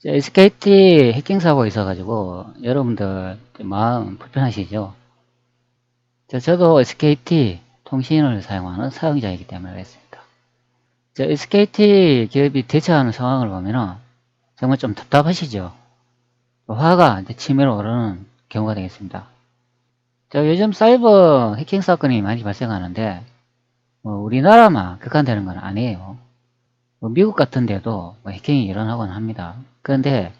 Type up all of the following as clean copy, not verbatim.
SKT 해킹 사고 있어가지고 여러분들 마음 불편하시죠? 저도 SKT 통신을 사용하는 사용자이기 때문에 그렇습니다. SKT 기업이 대처하는 상황을 보면은 정말 좀 답답하시죠? 화가 이제 치밀어 오르는 경우가 되겠습니다. 요즘 사이버 해킹 사건이 많이 발생하는데 우리나라만 극한되는 건 아니에요. 미국 같은 데도 해킹이 일어나곤 합니다. 그런데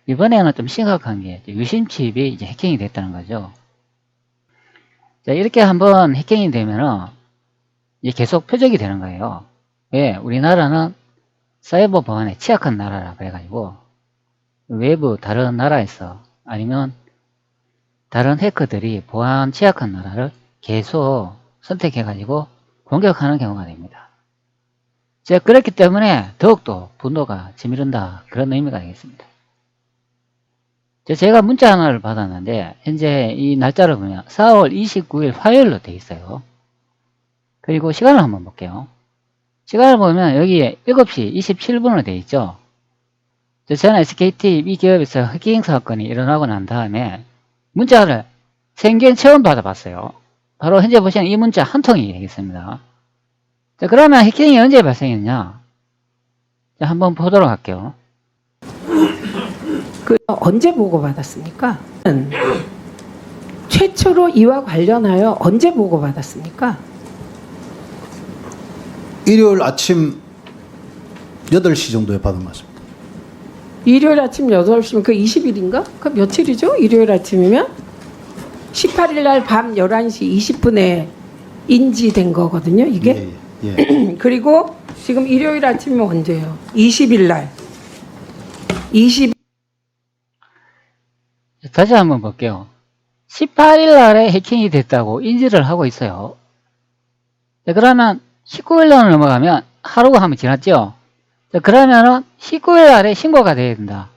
이번에는 좀 심각한 게 유심칩이 이제 해킹이 됐다는 거죠. 이렇게 한번 해킹이 되면은 이제 계속 표적이 되는 거예요. 왜? 우리나라는 사이버 보안에 취약한 나라라 그래가지고 외부 다른 나라에서 아니면 다른 해커들이 보안 취약한 나라를 계속 선택해가지고 공격하는 경우가 됩니다. 그렇기 때문에 더욱더 분노가 치밀은다 그런 의미가 되겠습니다. 제가 문자 하나를 받았는데 현재 이 날짜를 보면 4월 29일 화요일로 되어 있어요. 그리고 시간을 한번 볼게요. 시간을 보면 여기에 7시 27분으로 되어 있죠. 저는 SKT 이 기업에서 해킹 사건이 일어나고 난 다음에 문자를 생전 처음 받아봤어요. 바로 현재 보시는 이 문자 한 통이 되겠습니다. 그러면 해킹이 언제 발생했냐? 한번 보도록 할게요. 언제 보고받았습니까? 최초로 이와 관련하여 언제 보고받았습니까? 일요일 아침 8시 정도에 받은 것 같습니다. 일요일 아침 8시면 그 20일인가? 그 며칠이죠? 일요일 아침이면? 18일 날 밤 11시 20분에 인지된 거거든요, 이게? 예. 그리고 지금 일요일 아침이면 언제예요? 20일 날. 다시 한번 볼게요. 18일 날에 해킹이 됐다고 인지를 하고 있어요. 그러면 19일 날 넘어가면 하루가 한번 지났죠? 그러면은 19일 날에 신고가 돼야 된다.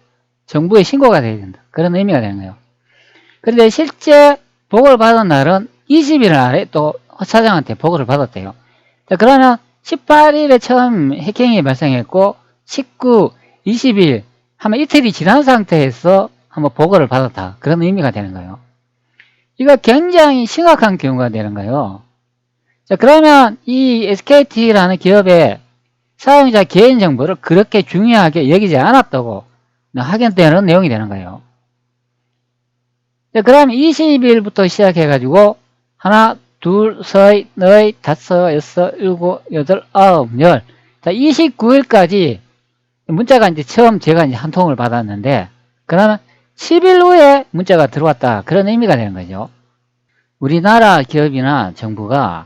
정부에 신고가 돼야 된다. 그런 의미가 되는 거예요. 그런데 실제 보고를 받은 날은 20일 날에 또 사장한테 보고를 받았대요. 그러면 18일에 처음 해킹이 발생했고 19, 20일 하면 이틀이 지난 상태에서 한번 보고를 받았다. 그런 의미가 되는 거예요. 이거 굉장히 심각한 경우가 되는 거예요. 그러면 이 SKT라는 기업의 사용자 개인정보를 그렇게 중요하게 여기지 않았다고 확인되는 내용이 되는 거예요. 그럼 20일부터 시작해가지고 하나, 둘, 셋, 넷, 다섯, 여섯, 일곱, 여덟, 아홉, 열. 29일까지 문자가 이제 처음 제가 이제 한 통을 받았는데, 그러면 10일 후에 문자가 들어왔다. 그런 의미가 되는 거죠. 우리나라 기업이나 정부가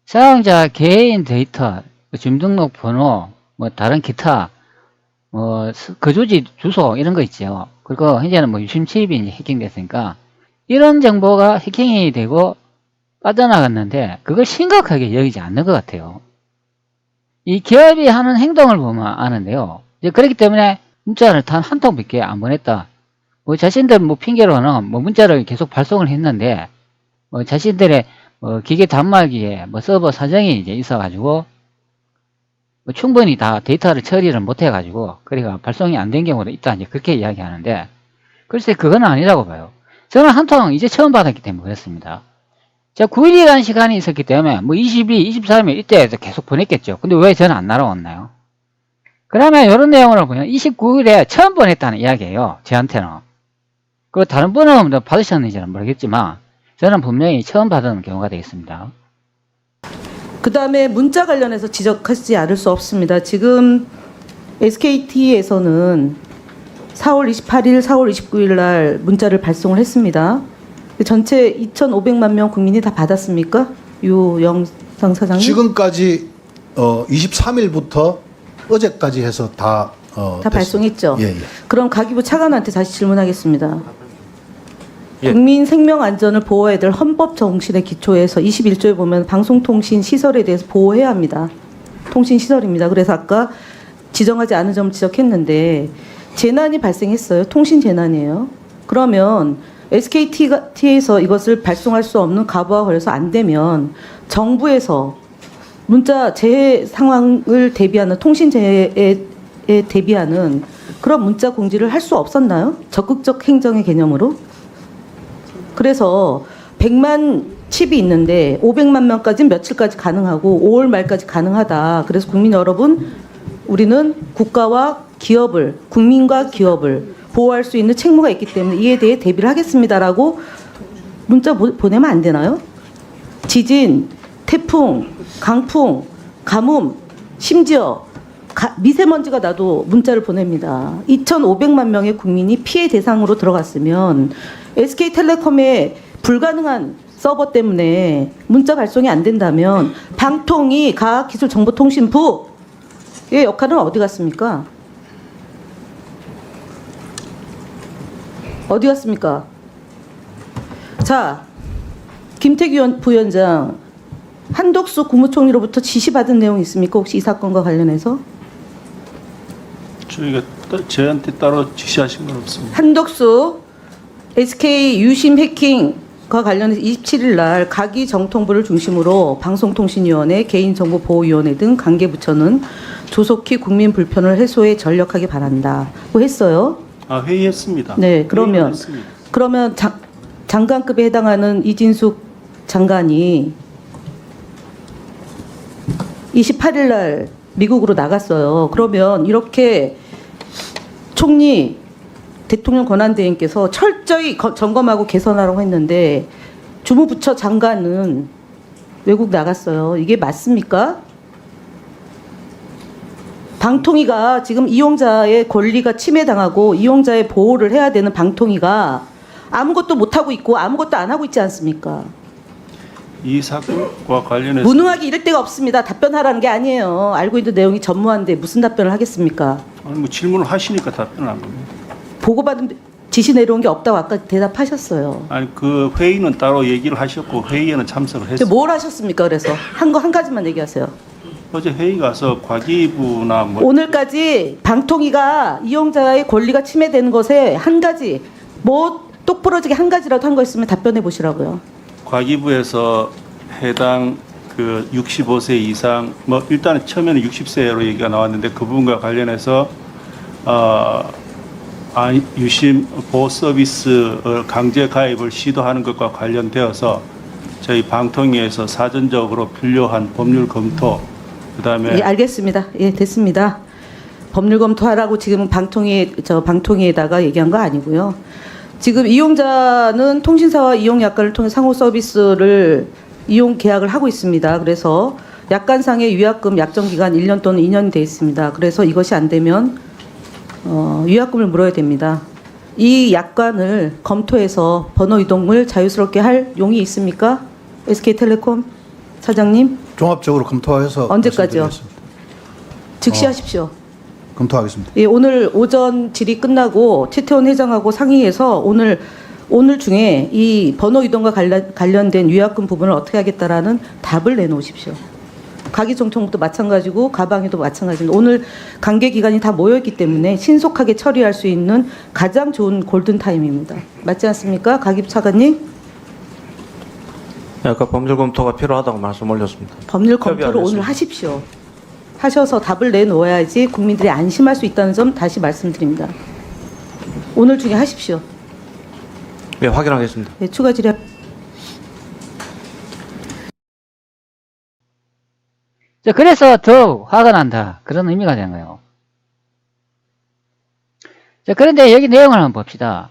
사용자 개인 데이터, 주민등록 번호, 다른 기타, 거주지 주소 이런 거 있죠. 그리고 현재는 유심칩이 이제 해킹됐으니까 이런 정보가 해킹이 되고 빠져나갔는데 그걸 심각하게 여기지 않는 것 같아요. 이 기업이 하는 행동을 보면 아는데요. 그렇기 때문에 문자를 단 한 통밖에 안 보냈다. 자신들 핑계로는 문자를 계속 발송을 했는데 자신들의 기계 단말기에 서버 사정이 이제 있어가지고 충분히 다 데이터를 처리를 못해가지고 그러니까 발송이 안 된 경우도 있다 이제 그렇게 이야기하는데 글쎄 그건 아니라고 봐요. 저는 한 통 이제 처음 받았기 때문에 그렇습니다. 제가 9일이라는 시간이 있었기 때문에 22, 23일 이때 계속 보냈겠죠. 근데 왜 저는 안 날아왔나요? 그러면 이런 내용을 보면 29일에 처음 보냈다는 이야기예요. 저한테는. 그 다른 분은 받으셨는지는 모르겠지만 저는 분명히 처음 받은 경우가 되겠습니다. 그 다음에 문자 관련해서 지적하지 않을 수 없습니다. 지금 SKT에서는 4월 28일, 4월 29일 날 문자를 발송을 했습니다. 전체 2,500만 명 국민이 다 받았습니까? 유영상 사장님? 지금까지 23일부터 어제까지 해서 다 발송했죠? 예. 그럼 가기부 차관한테 다시 질문하겠습니다. 예. 국민 생명 안전을 보호해야 될 헌법 정신에 기초해서 21조에 보면 방송통신 시설에 대해서 보호해야 합니다. 통신 시설입니다. 그래서 아까 지정하지 않은 점 지적했는데 재난이 발생했어요. 통신 재난이에요. 그러면 SKT에서 이것을 발송할 수 없는 가부와 걸려서 안 되면 정부에서 문자 재해 상황을 대비하는 통신 재해에 대비하는 그런 문자 공지를 할 수 없었나요? 적극적 행정의 개념으로? 그래서 100만 칩이 있는데 500만 명까지는 며칠까지 가능하고 5월 말까지 가능하다. 그래서 국민 여러분, 우리는 국가와 기업을, 국민과 기업을 보호할 수 있는 책무가 있기 때문에 이에 대해 대비를 하겠습니다라고 문자 보내면 안 되나요? 지진, 태풍, 강풍, 가뭄, 심지어 미세먼지가 나도 문자를 보냅니다. 2,500만 명의 국민이 피해 대상으로 들어갔으면 SK텔레콤의 불가능한 서버 때문에 문자 발송이 안 된다면 방통위 과학기술정보통신부의 역할은 어디 갔습니까? 어디 갔습니까? 자, 김태규 부위원장, 한덕수 국무총리로부터 지시받은 내용 있습니까? 혹시 이 사건과 관련해서? 저희가 저한테 따로 지시하신 건 없습니다. 한덕수 SK 유심 해킹과 관련해서 27일 날 가기정통부를 중심으로 방송통신위원회, 개인정보보호위원회 등 관계부처는 조속히 국민 불편을 해소에 전력하기 바란다고 했어요. 아, 회의했습니다. 네, 회의는 그러면 했습니다. 장관급에 해당하는 이진숙 장관이 28일 날 미국으로 나갔어요. 그러면 이렇게 총리 대통령 권한대행께서 철저히 점검하고 개선하라고 했는데 주무부처 장관은 외국 나갔어요. 이게 맞습니까? 방통위가 지금 이용자의 권리가 침해당하고 이용자의 보호를 해야 되는 방통위가 아무것도 못하고 있고 아무것도 안 하고 있지 않습니까? 이 사건과 관련해서 무능하게 이럴 데가 없습니다. 답변하라는 게 아니에요. 알고 있는 내용이 전무한데 무슨 답변을 하겠습니까? 아니, 뭐 질문을 하시니까 답변한 겁니다. 보고받은 지시 내려온 게 없다고 아까 대답하셨어요. 아니, 그 회의는 따로 얘기를 하셨고 회의에는 참석을 근데 했습니다. 뭘 하셨습니까? 그래서 한 가지만 얘기하세요. 어제 회의 가서 과기부나 뭐 오늘까지 방통위가 이용자의 권리가 침해되는 것에 한 가지, 뭐 똑부러지게 한 가지라도 한 거 있으면 답변해 보시라고요. 과기부에서 해당 그 65세 이상 뭐 일단 처음에는 60세로 얘기가 나왔는데 그 부분과 관련해서 유심 보호 서비스 강제 가입을 시도하는 것과 관련되어서 저희 방통위에서 사전적으로 필요한 법률 검토 그다음에 예, 알겠습니다. 예, 됐습니다. 법률 검토하라고 지금 방통위에다가 얘기한 거 아니고요. 지금 이용자는 통신사와 이용 약관을 통해 상호 서비스를 이용 계약을 하고 있습니다. 그래서 약관상의 위약금 약정 기간 1년 또는 2년이 되어 있습니다. 그래서 이것이 안 되면 위약금을 물어야 됩니다. 이 약관을 검토해서 번호 이동을 자유스럽게 할 용이 있습니까? SK텔레콤 사장님? 종합적으로 검토해서 언제까지요? 말씀드리겠습니다. 즉시 하십시오. 검토하겠습니다. 예, 오늘 오전 질의 끝나고 최태원 회장하고 상의해서 오늘 중에 이 번호 이동과 관련된 위약금 부분을 어떻게 하겠다라는 답을 내놓으십시오. 가기정통부도 마찬가지고 가방에도 마찬가지입니다. 오늘 관계 기관이 다 모여있기 때문에 신속하게 처리할 수 있는 가장 좋은 골든타임입니다. 맞지 않습니까? 가기 차관님? 네, 아까 법률 검토가 필요하다고 말씀 올렸습니다. 법률 검토를 오늘 협의하겠습니다. 하십시오. 하셔서 답을 내놓아야지 국민들이 안심할 수 있다는 점 다시 말씀드립니다. 오늘 중에 하십시오. 네, 확인하겠습니다. 네, 추가 질의. 자, 그래서 더 화가 난다. 그런 의미가 되는 거예요. 자, 그런데 여기 내용을 한번 봅시다.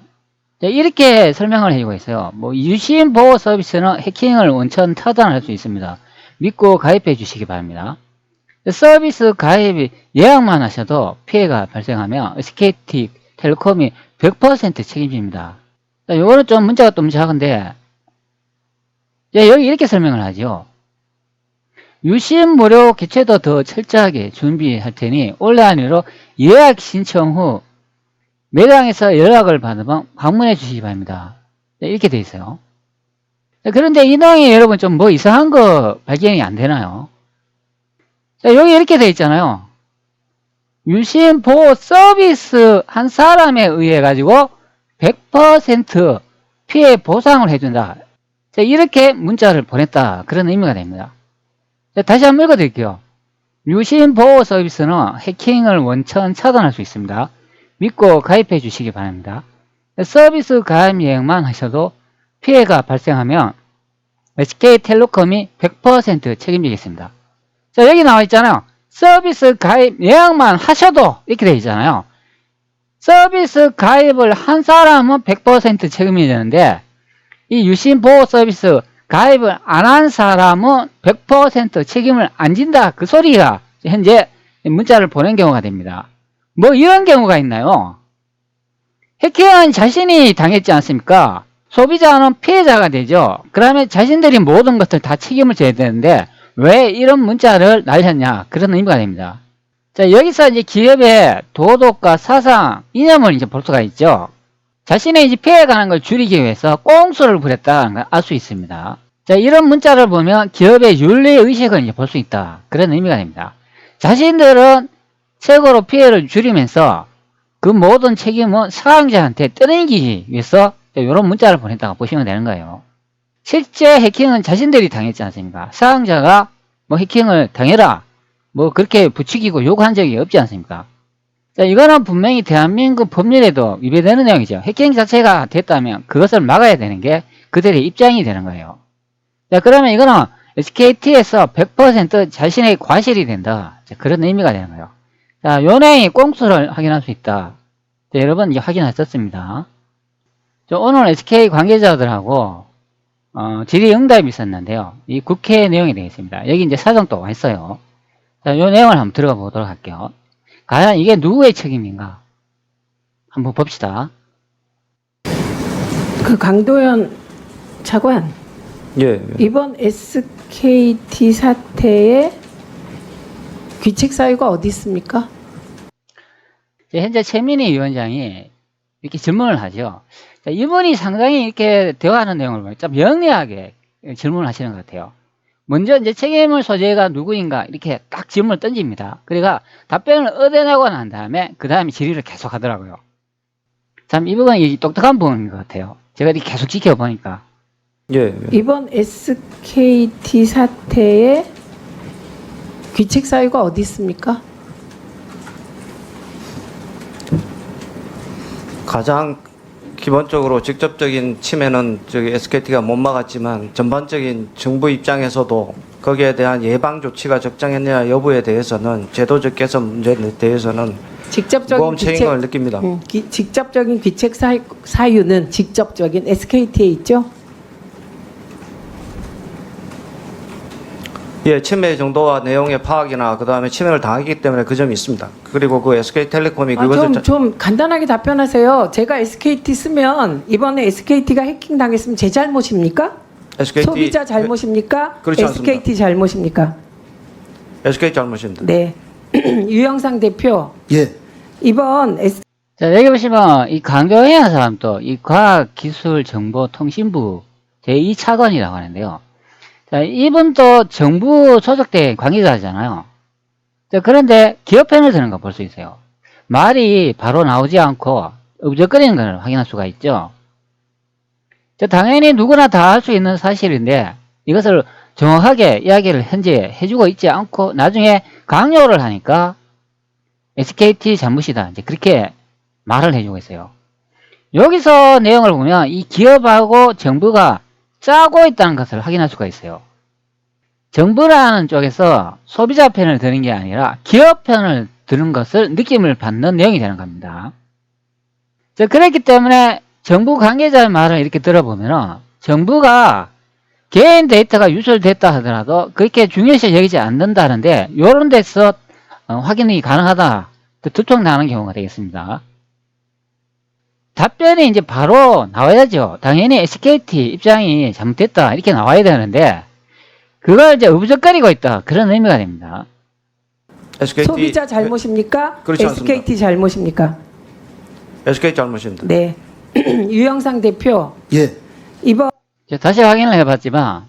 자, 이렇게 설명을 해주고 있어요. 뭐, 유심 보호 서비스는 해킹을 원천 차단할 수 있습니다. 믿고 가입해 주시기 바랍니다. 서비스 가입이 예약만 하셔도 피해가 발생하면 SK텔레콤이 100% 책임집니다. 자, 요거는 좀 문제가 좀 작은데, 자, 여기 이렇게 설명을 하죠. 유심 무료 개최도 더 철저하게 준비할 테니 온라인으로 예약 신청 후 매장에서 연락을 받으면 방문해 주시기 바랍니다. 자, 이렇게 돼 있어요. 자, 그런데 이 내용이 여러분 좀 뭐 이상한 거 발견이 안 되나요? 자, 여기 이렇게 돼 있잖아요. 유심 보호 서비스 한 사람에 의해 가지고 100% 피해 보상을 해준다. 자, 이렇게 문자를 보냈다. 그런 의미가 됩니다. 자, 다시 한번 읽어드릴게요. 유심 보호 서비스는 해킹을 원천 차단할 수 있습니다. 믿고 가입해 주시기 바랍니다. 서비스 가입 예약만 하셔도 피해가 발생하면 SK텔레콤이 100% 책임지겠습니다. 자, 여기 나와 있잖아요. 서비스 가입 예약만 하셔도 이렇게 되어 있잖아요. 서비스 가입을 한 사람은 100% 책임이 되는데 이 유심 보호 서비스 가입을 안 한 사람은 100% 책임을 안 진다. 그 소리가 현재 문자를 보낸 경우가 됩니다. 뭐 이런 경우가 있나요? 해킹은 자신이 당했지 않습니까? 소비자는 피해자가 되죠. 그러면 자신들이 모든 것을 다 책임을 져야 되는데 왜 이런 문자를 날렸냐? 그런 의미가 됩니다. 자, 여기서 이제 기업의 도덕과 사상, 이념을 이제 볼 수가 있죠. 자신의 이제 피해가는 걸 줄이기 위해서 꼼수를 부렸다는 걸 알 수 있습니다. 자, 이런 문자를 보면 기업의 윤리의식을 이제 볼 수 있다. 그런 의미가 됩니다. 자신들은 최고로 피해를 줄이면서 그 모든 책임은 사용자한테 떠넘기기 위해서 이런 문자를 보냈다고 보시면 되는 거예요. 실제 해킹은 자신들이 당했지 않습니까? 사용자가 뭐 해킹을 당해라, 뭐 그렇게 부추기고 요구한 적이 없지 않습니까? 자, 이거는 분명히 대한민국 법률에도 위배되는 내용이죠. 해킹 자체가 됐다면 그것을 막아야 되는 게 그들의 입장이 되는 거예요. 자, 그러면 이거는 SKT에서 100% 자신의 과실이 된다. 자, 그런 의미가 되는 거예요. 자, 요 내용이 꼼수를 확인할 수 있다. 자, 여러분 이제 확인하셨습니다. 오늘 SK 관계자들하고 질의응답이 있었는데요. 이 국회 내용이 되겠습니다. 여기 이제 사정도 와 있어요. 자, 요 내용을 한번 들어가 보도록 할게요. 과연 이게 누구의 책임인가? 한번 봅시다. 그 강도현 차관, 예. 이번 SKT 사태의 귀책 사유가 어디 있습니까? 현재 최민희 위원장이 이렇게 질문을 하죠. 자, 이분이 상당히 이렇게 대화하는 내용을 보면 좀 영리하게 질문을 하시는 것 같아요. 먼저 이제 책임을 소재가 누구인가 이렇게 딱 질문을 던집니다. 그러니까 답변을 얻어내고 난 다음에 그 다음에 질의를 계속 하더라고요. 참 이 부분이 똑똑한 부분인 것 같아요. 제가 이렇게 계속 지켜보니까. 예. 이번 SKT 사태의 귀책 사유가 어디 있습니까? 가장 기본적으로 직접적인 침해는 저기 SKT가 못 막았지만 전반적인 정부 입장에서도 거기에 대한 예방 조치가 적정했냐 여부에 대해서는 제도적 개선 문제에 대해서는 직접적인 무거운 책임을 느낍니다. 직접적인 귀책 사유는 직접적인 SKT에 있죠? 예, 침해 정도와 내용의 파악이나 그 다음에 침해를 당하기 때문에 그 점이 있습니다. 그리고 그 SK텔레콤이 그것을 좀 간단하게 답변하세요. 제가 SKT 쓰면 이번에 SKT가 해킹 당했으면 제 잘못입니까? SKT 소비자 잘못입니까? 그렇지 SKT 잘못입니까? SK 잘못입니다. 네. 유영상 대표, 예. 이번 자, 여기 보시면 이 강도현이라는 사람도 이 과학기술정보통신부 제2차관이라고 하는데요. 자, 이분도 정부 소속된 관계자잖아요. 자, 그런데 기업 편을 드는 거 볼 수 있어요. 말이 바로 나오지 않고 으부적거리는 걸 확인할 수가 있죠. 자, 당연히 누구나 다 할 수 있는 사실인데 이것을 정확하게 이야기를 현재 해주고 있지 않고 나중에 강요를 하니까 SKT 잘못이다. 이제 그렇게 말을 해주고 있어요. 여기서 내용을 보면 이 기업하고 정부가 짜고 있다는 것을 확인할 수가 있어요. 정부라는 쪽에서 소비자 편을 드는 게 아니라 기업 편을 드는 것을 느낌을 받는 내용이 되는 겁니다. 자, 그렇기 때문에 정부 관계자의 말을 이렇게 들어보면 정부가 개인 데이터가 유출됐다 하더라도 그렇게 중요시 여기지 않는다는데 이런 데서 확인이 가능하다. 두통나는 경우가 되겠습니다. 답변이 이제 바로 나와야죠. 당연히 SKT 입장이 잘못됐다 이렇게 나와야 되는데 그걸 이제 으부적거리고 있다 그런 의미가 됩니다. SKT 소비자 잘못입니까? 그렇지 SKT 않습니다. 잘못입니까? SK 잘못입니다. 네. 유영상 대표, 예. 이번 자, 다시 확인을 해봤지만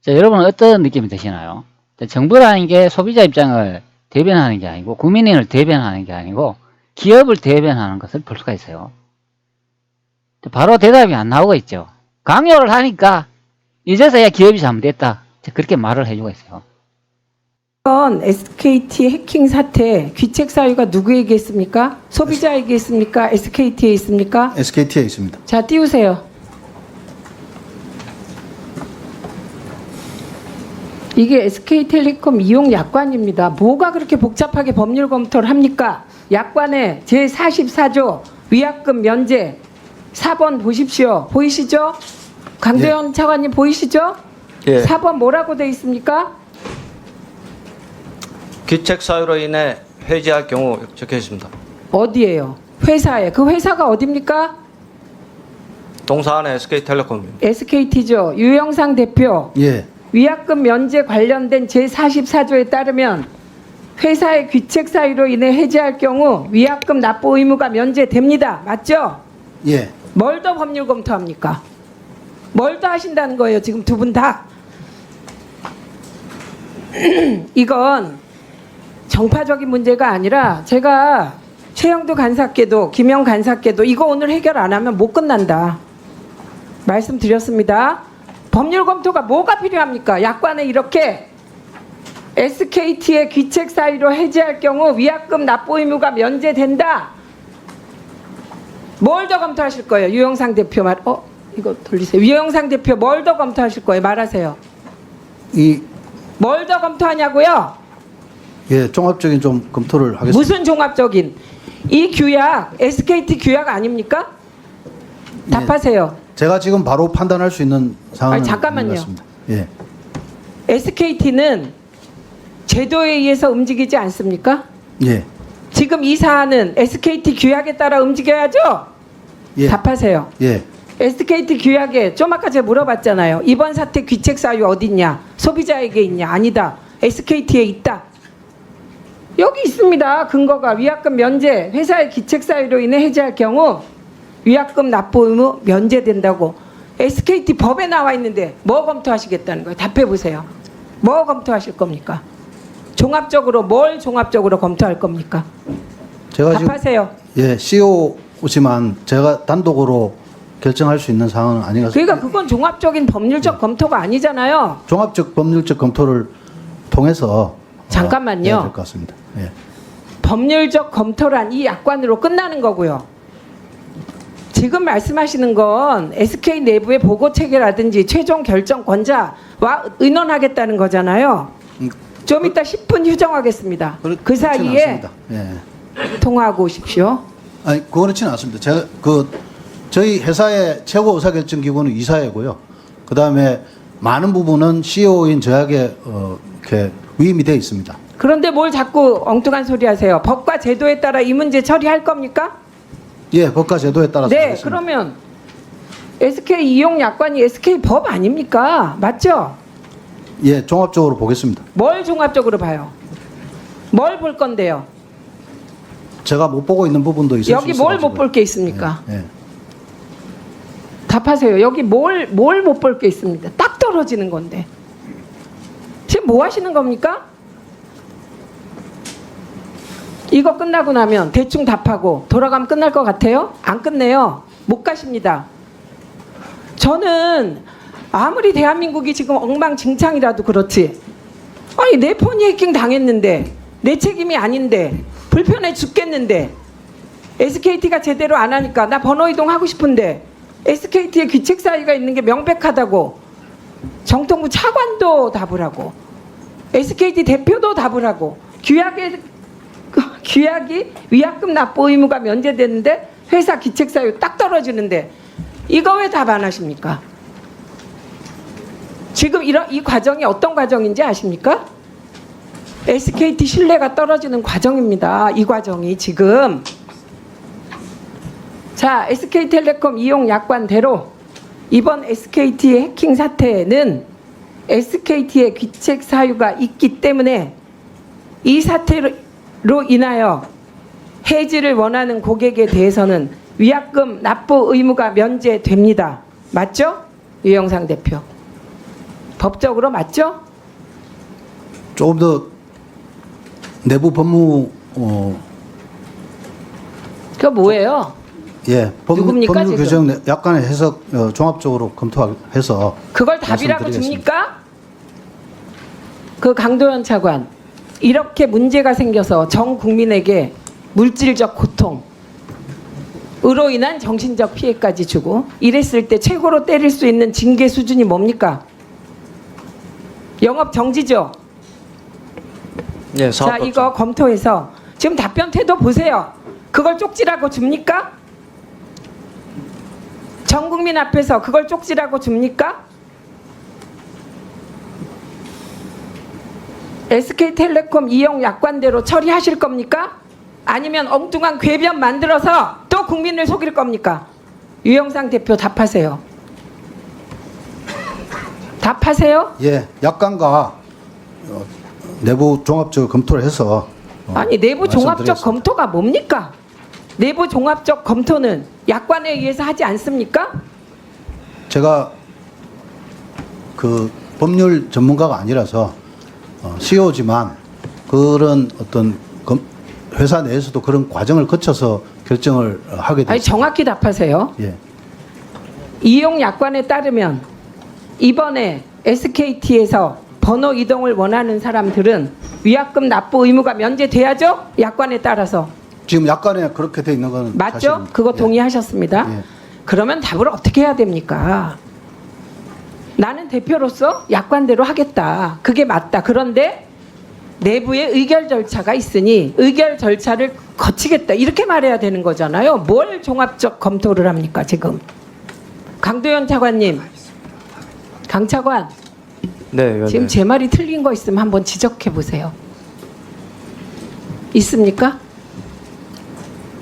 자, 여러분은 어떤 느낌이 드시나요? 자, 정부라는 게 소비자 입장을 대변하는 게 아니고 국민을 대변하는 게 아니고 기업을 대변하는 것을 볼 수가 있어요. 바로 대답이 안 나오고 있죠. 강요를 하니까 이제서야 기업이 잘못됐다. 그렇게 말을 해주고 있어요. 이번 SKT 해킹 사태 귀책 사유가 누구에게 있습니까? 소비자에게 있습니까? SKT에 있습니까? SKT에 있습니다. 자, 띄우세요. 이게 SK텔레콤 이용 약관입니다. 뭐가 그렇게 복잡하게 법률 검토를 합니까? 약관에 제44조 위약금 면제 4번 보십시오. 보이시죠? 강도현 차관님 보이시죠? 예. 4번 뭐라고 돼 있습니까? 귀책 사유로 인해 해지할 경우 적혀 있습니다. 어디예요? 회사에. 그 회사가 어딥니까? 동사안의 SK텔레콤입니다. SKT죠. 유영상 대표. 예, 위약금 면제 관련된 제44조에 따르면 회사의 귀책 사유로 인해 해지할 경우 위약금 납부 의무가 면제됩니다. 맞죠? 예, 뭘 더 법률 검토합니까? 뭘 더 하신다는 거예요, 지금 두 분 다. 이건 정파적인 문제가 아니라 제가 최영도 간사께도 김영 간사께도 이거 오늘 해결 안 하면 못 끝난다 말씀드렸습니다. 법률 검토가 뭐가 필요합니까? 약관에 이렇게 SKT의 귀책 사유로 해지할 경우 위약금 납부 의무가 면제된다. 뭘 더 검토하실 거예요? 유영상 대표 말. 이거 돌리세요. 유영상 대표 뭘 더 검토하실 거예요? 말하세요. 뭘 더 검토하냐고요? 예, 종합적인 좀 검토를 하겠습니다. 무슨 종합적인? 이 규약 SKT 규약 아닙니까? 예. 답하세요. 제가 지금 바로 판단할 수 있는 상황은 아니, 잠깐만요. 아닌 것 같습니다. 예, SKT는 제도에 의해서 움직이지 않습니까? 예, 지금 이 사안은 SKT 규약에 따라 움직여야죠? 예, 답하세요. 예, SKT 규약에 좀 아까 제가 물어봤잖아요. 이번 사태 귀책 사유 어디 있냐? 소비자에게 있냐? 아니다. SKT에 있다. 여기 있습니다. 근거가 위약금 면제, 회사의 귀책 사유로 인해 해지할 경우 위약금 납부 의무 면제된다고 SKT 법에 나와 있는데 뭐 검토하시겠다는 거예요? 답해 보세요. 뭐 검토하실 겁니까? 종합적으로 뭘 종합적으로 검토할 겁니까? 제가 지금 답하세요. 예, CEO지만 제가 단독으로 결정할 수 있는 상황은 아닌 것 같습니다. 그러니까 그건 종합적인 법률적 검토가 아니잖아요. 종합적 법률적 검토를 통해서 잠깐만요. 해야 될 것 같습니다. 예. 법률적 검토란 이 약관으로 끝나는 거고요. 지금 말씀하시는 건 SK 내부의 보고 체계라든지 최종 결정권자와 의논하겠다는 거잖아요. 좀 이따 10분 휴정하겠습니다. 그 그렇지는 사이에 않습니다. 예. 통화하고 오십시오. 아니 그렇지는 않습니다. 제가 저희 회사의 최고 의사결정 기구는 이사회고요. 그 다음에 많은 부분은 CEO인 저에게 이렇게 위임이 되어 있습니다. 그런데 뭘 자꾸 엉뚱한 소리 하세요. 법과 제도에 따라 이 문제 처리할 겁니까? 예, 법과 제도에 따라서 네, 하겠습니다. 그러면 SK 이용 약관이 SK 법 아닙니까? 맞죠? 예, 종합적으로 보겠습니다. 뭘 종합적으로 봐요? 뭘 볼 건데요? 제가 못 보고 있는 부분도 있을 수 여기 있어요. 뭘 못 볼 게 있습니까? 예, 예. 답하세요. 여기 뭘 못 볼 게 있습니다. 딱 떨어지는 건데. 지금 뭐 하시는 겁니까? 이거 끝나고 나면 대충 답하고 돌아가면 끝날 것 같아요? 안 끝내요. 못 가십니다. 저는 아무리 대한민국이 지금 엉망진창이라도 그렇지. 아니 내 폰이 해킹 당했는데 내 책임이 아닌데 불편해 죽겠는데 SKT가 제대로 안 하니까 나 번호 이동하고 싶은데 SKT에 귀책 사유가 있는 게 명백하다고 정통부 차관도 답을 하고 SKT 대표도 답을 하고 규약이 위약금 납부 의무가 면제되는데 회사 귀책 사유 딱 떨어지는데 이거 왜 답 안 하십니까? 지금 이 과정이 어떤 과정인지 아십니까? SKT 신뢰가 떨어지는 과정입니다. 이 과정이 지금. 자, SK텔레콤 이용 약관대로 이번 SKT의 해킹 사태에는 SKT의 귀책 사유가 있기 때문에 이 사태로 인하여 해지를 원하는 고객에 대해서는 위약금 납부 의무가 면제됩니다. 맞죠? 유영상 대표. 법적으로 맞죠? 조금 더 내부 법무 그거 뭐예요? 예, 누굽니까, 법률 지금? 규정 약간의 해석 종합적으로 검토해서 그걸 답이라고 말씀드리겠습니다. 줍니까? 그 강도현 차관 이렇게 문제가 생겨서 전 국민에게 물질적 고통, 으로 인한 정신적 피해까지 주고 이랬을 때 최고로 때릴 수 있는 징계 수준이 뭡니까? 영업 정지죠. 예, 자, 사업법 이거 검토해서 지금 답변 태도 보세요. 그걸 쪽지라고 줍니까? 전 국민 앞에서 그걸 쪽지라고 줍니까? SK텔레콤 이용 약관대로 처리하실 겁니까? 아니면 엉뚱한 궤변 만들어서 또 국민을 속일 겁니까? 유영상 대표 답하세요. 답하세요? 예, 약관과 내부 종합적으로 검토를 해서 아니 내부 종합적 말씀드리겠습니다. 검토가 뭡니까? 내부 종합적 검토는 약관에 의해서 하지 않습니까? 제가 그 법률 전문가가 아니라서 CEO지만 그런 어떤 회사 내에서도 그런 과정을 거쳐서 결정을 하게 아니 됐습니다. 정확히 답하세요. 예. 이용 약관에 따르면 이번에 SKT에서 번호 이동을 원하는 사람들은 위약금 납부 의무가 면제돼야죠? 약관에 따라서. 지금 약관에 그렇게 돼 있는 거는 맞죠? 사실입니다. 그거 예. 동의하셨습니다. 예. 그러면 답을 어떻게 해야 됩니까? 나는 대표로서 약관대로 하겠다. 그게 맞다. 그런데 내부에 의결 절차가 있으니 의결 절차를 거치겠다. 이렇게 말해야 되는 거잖아요. 뭘 종합적 검토를 합니까, 지금? 강도현 차관님. 강 차관. 네, 위원장님. 지금 제 말이 틀린 거 있으면 한번 지적해 보세요. 있습니까?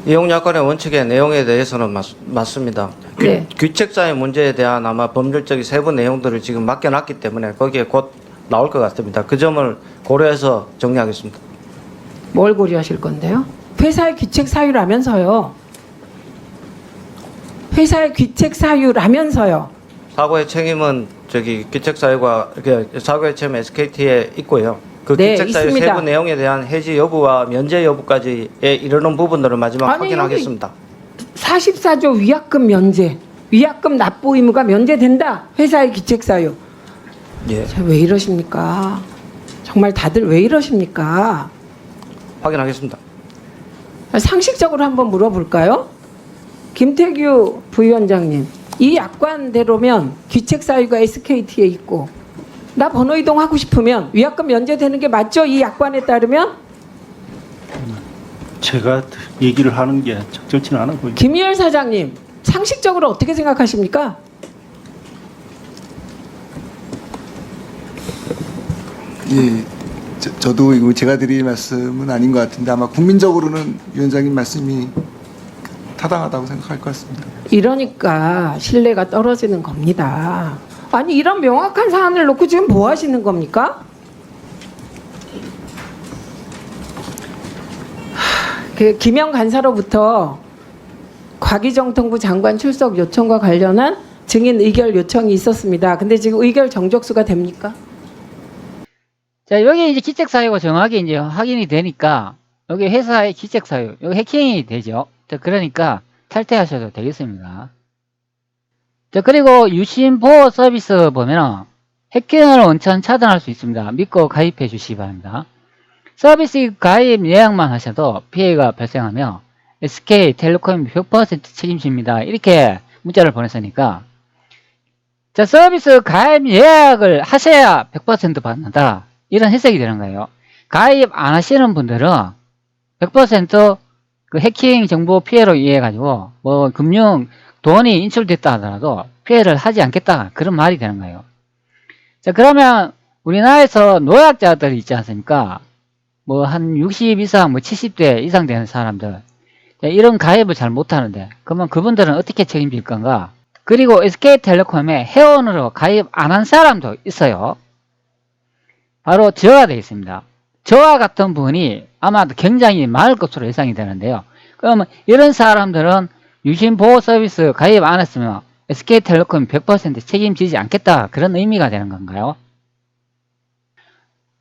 이용약관의 원칙의 내용에 대해서는 맞습니다. 네. 규칙사의 문제에 대한 아마 법률적인 세부 내용들을 지금 맡겨놨기 때문에 거기에 곧 나올 것 같습니다. 그 점을 고려해서 정리하겠습니다. 뭘 고려하실 건데요? 회사의 귀책 사유라면서요. 회사의 귀책 사유라면서요. 사고의 책임은 규칙사유가 사고의 책임 SKT에 있고요. 그 네, 규칙사유 있습니다. 세부 내용에 대한 해지 여부와 면제 여부까지에 이르는 부분들을 마지막 아니, 확인하겠습니다. 44조 위약금 면제, 위약금 납부 의무가 면제된다. 회사의 귀책 사유. 예, 왜 이러십니까? 정말 다들 왜 이러십니까? 확인하겠습니다. 상식적으로 한번 물어볼까요? 김태규 부위원장님, 이 약관대로면 귀책 사유가 SKT에 있고 나 번호 이동하고 싶으면 위약금 면제되는 게 맞죠? 이 약관에 따르면? 제가 얘기를 하는 게 적절치는 않아 보입니다. 김희열 사장님, 상식적으로 어떻게 생각하십니까? 예, 저도 이거 제가 드릴 말씀은 아닌 것 같은데 아마 국민적으로는 위원장님 말씀이 타당하다고 생각할 것 같습니다. 이러니까 신뢰가 떨어지는 겁니다. 아니 이런 명확한 사안을 놓고 지금 뭐 하시는 겁니까? 그 김영 간사로부터 과기정통부 장관 출석 요청과 관련한 증인 의결 요청이 있었습니다. 근데 지금 의결 정족수가 됩니까? 자, 여기 이제 기책 사유가 정확히 이제 확인이 되니까 여기 회사의 기책 사유, 여기 해킹이 되죠. 자, 그러니까 탈퇴하셔도 되겠습니다. 자, 그리고 유심 보호 서비스 보면은 해킹을 원천 차단할 수 있습니다. 믿고 가입해 주시기 바랍니다. 서비스 가입 예약만 하셔도 피해가 발생하며 SK텔레콤이 100% 책임집니다. 이렇게 문자를 보냈으니까 자, 서비스 가입 예약을 하셔야 100% 받는다. 이런 해석이 되는 거예요. 가입 안 하시는 분들은 100% 그 해킹 정보 피해로 인해 가지고 뭐 금융 돈이 인출됐다 하더라도 피해를 하지 않겠다. 그런 말이 되는 거예요. 자, 그러면 우리나라에서 노약자들이 있지 않습니까? 뭐 한 60 이상, 뭐 70대 이상 되는 사람들. 자, 이런 가입을 잘 못하는데 그러면 그분들은 어떻게 책임질 건가? 그리고 SK텔레콤에 회원으로 가입 안 한 사람도 있어요. 바로 저가 되어 있습니다. 저와 같은 분이 아마 굉장히 많을 것으로 예상이 되는데요. 그러면 이런 사람들은 유심보호 서비스 가입 안 했으면 SK텔레콤이 100% 책임지지 않겠다. 그런 의미가 되는 건가요?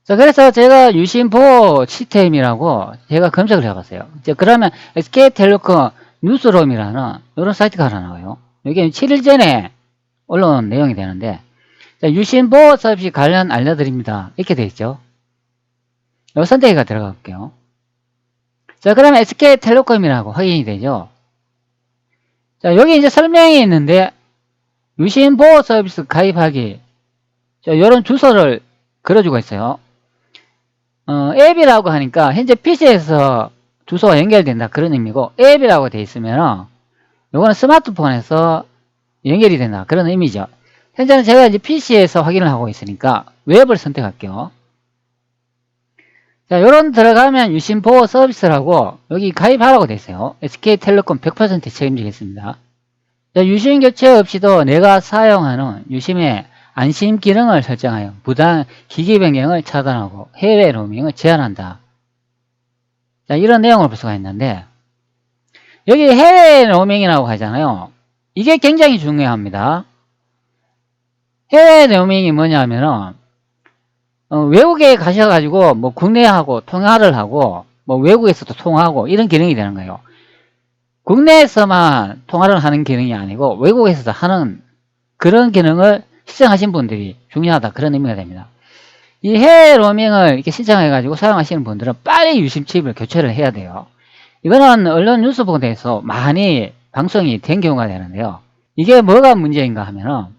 자, 그래서 제가 유심보호 시스템이라고 제가 검색을 해봤어요. 이제 그러면 SK텔레콤 뉴스룸이라는 이런 사이트가 하나 나와요. 이게 7일 전에 올라온 내용이 되는데 자, 유심보호 서비스 관련 알려드립니다. 이렇게 돼 있죠. 요 선택해가 들어가 볼게요. 자, 그러면 SK텔레콤이라고 확인이 되죠. 자, 여기 이제 설명이 있는데, 유심보호 서비스 가입하기. 자, 요런 주소를 걸어주고 있어요. 앱이라고 하니까, 현재 PC에서 주소가 연결된다. 그런 의미고, 앱이라고 돼 있으면, 요거는 스마트폰에서 연결이 된다. 그런 의미죠. 현재는 제가 이제 PC에서 확인을 하고 있으니까, 웹을 선택할게요. 자, 요런 들어가면 유심보호 서비스라고 여기 가입하라고 돼 있어요. SK텔레콤 100% 책임지겠습니다. 자, 유심 교체 없이도 내가 사용하는 유심의 안심 기능을 설정하여 부당 기기 변경을 차단하고 해외 로밍을 제한한다. 자, 이런 내용을 볼 수가 있는데 여기 해외 로밍이라고 하잖아요. 이게 굉장히 중요합니다. 해외 로밍이 뭐냐면은 외국에 가셔가지고 뭐 국내하고 통화를 하고 뭐 외국에서도 통화하고 이런 기능이 되는 거예요. 국내에서만 통화를 하는 기능이 아니고 외국에서도 하는 그런 기능을 시청하신 분들이 중요하다. 그런 의미가 됩니다. 이 해외 로밍을 이렇게 신청해가지고 사용하시는 분들은 빨리 유심칩을 교체를 해야 돼요. 이거는 언론 뉴스 보도에서 많이 방송이 된 경우가 되는데요. 이게 뭐가 문제인가 하면은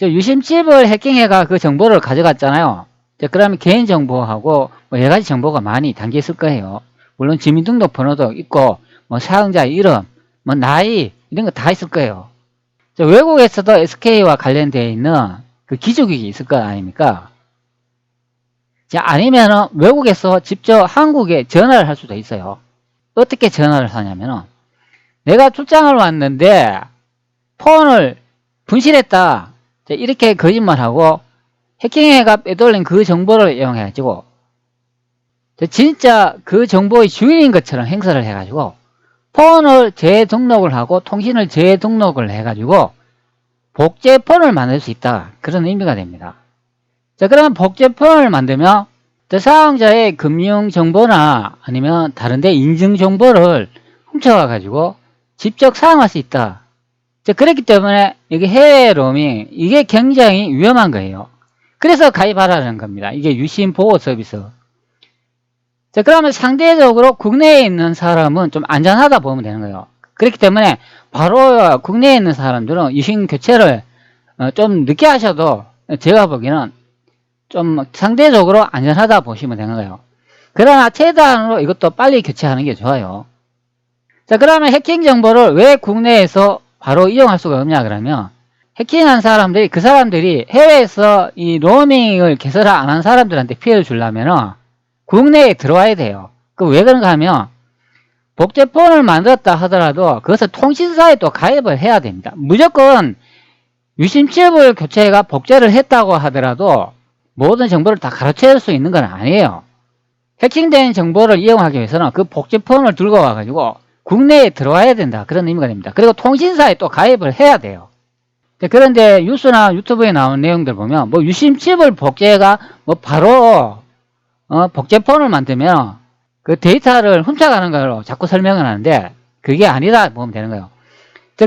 유심칩을 해킹해가 그 정보를 가져갔잖아요. 그러면 개인정보하고 뭐 여러 가지 정보가 많이 담겨 있을 거예요. 물론 주민등록번호도 있고 뭐 사용자 이름, 뭐 나이 이런 거 다 있을 거예요. 외국에서도 SK와 관련되어 있는 그 기조국이 있을 거 아닙니까? 자, 아니면은 외국에서 직접 한국에 전화를 할 수도 있어요. 어떻게 전화를 하냐면은 내가 출장을 왔는데 폰을 분실했다. 이렇게 거짓말하고 해킹해가 빼돌린 그 정보를 이용해가지고 진짜 그 정보의 주인인 것처럼 행사를 해가지고 폰을 재등록을 하고 통신을 재등록을 해가지고 복제폰을 만들 수 있다. 그런 의미가 됩니다. 자, 그러면 복제폰을 만들면 사용자의 금융정보나 아니면 다른데 인증정보를 훔쳐가가지고 직접 사용할 수 있다. 자, 그렇기 때문에 여기 해외 로밍 이게 굉장히 위험한 거예요. 그래서 가입하라는 겁니다. 이게 유심 보호 서비스. 자, 그러면 상대적으로 국내에 있는 사람은 좀 안전하다 보면 되는 거예요. 그렇기 때문에 바로 국내에 있는 사람들은 유심 교체를 좀 늦게 하셔도 제가 보기에는 좀 상대적으로 안전하다 보시면 되는 거예요. 그러나 최대한으로 이것도 빨리 교체하는 게 좋아요. 자, 그러면 해킹 정보를 왜 국내에서 바로 이용할 수가 없냐 그러면 해킹한 사람들이 그 사람들이 해외에서 이 로밍을 개설 안 한 사람들한테 피해를 주려면 국내에 들어와야 돼요. 그 왜 그런가 하면 복제폰을 만들었다 하더라도 그것을 통신사에 또 가입을 해야 됩니다. 무조건 유심칩을 교체가 복제를 했다고 하더라도 모든 정보를 다 가로채울 수 있는 건 아니에요. 해킹된 정보를 이용하기 위해서는 그 복제폰을 들고 와가지고 국내에 들어와야 된다. 그런 의미가 됩니다. 그리고 통신사에 또 가입을 해야 돼요. 그런데 뉴스나 유튜브에 나온 내용들 보면 뭐 유심칩을 복제가 뭐 바로 복제폰을 만들면 그 데이터를 훔쳐가는 걸로 자꾸 설명을 하는데 그게 아니다 보면 되는 거예요.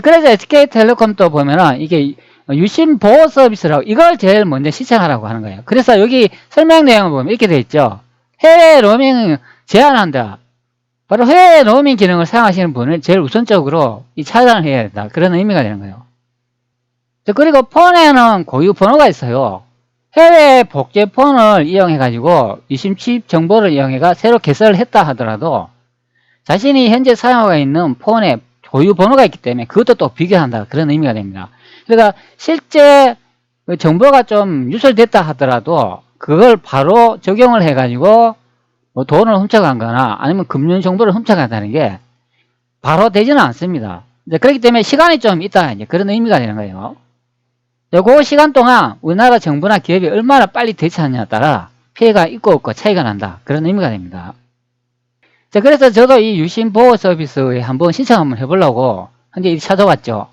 그래서 SK텔레콤도 보면은 이게 유심 보호 서비스라고 이걸 제일 먼저 시청하라고 하는 거예요. 그래서 여기 설명 내용을 보면 이렇게 되어 있죠. 해외 로밍 제한한다. 바로 해외 로밍 기능을 사용하시는 분을 제일 우선적으로 차단을 해야 된다. 그런 의미가 되는 거예요. 그리고 폰에는 고유 번호가 있어요. 해외 복제폰을 이용해가지고 유심칩 정보를 이용해가 새로 개설을 했다 하더라도 자신이 현재 사용하고 있는 폰에 고유 번호가 있기 때문에 그것도 또 비교한다. 그런 의미가 됩니다. 그러니까 실제 정보가 좀 유출됐다 하더라도 그걸 바로 적용을 해가지고 뭐 돈을 훔쳐간 거나 아니면 금융 정보를 훔쳐간다는 게 바로 되지는 않습니다. 그렇기 때문에 시간이 좀 있다. 이제 그런 의미가 되는 거예요. 그 시간 동안 우리나라 정부나 기업이 얼마나 빨리 대처하느냐에 따라 피해가 있고 없고 차이가 난다. 그런 의미가 됩니다. 자, 그래서 저도 이 유심 보호 서비스에 한번 신청 한번 해보려고 현재 찾아왔죠.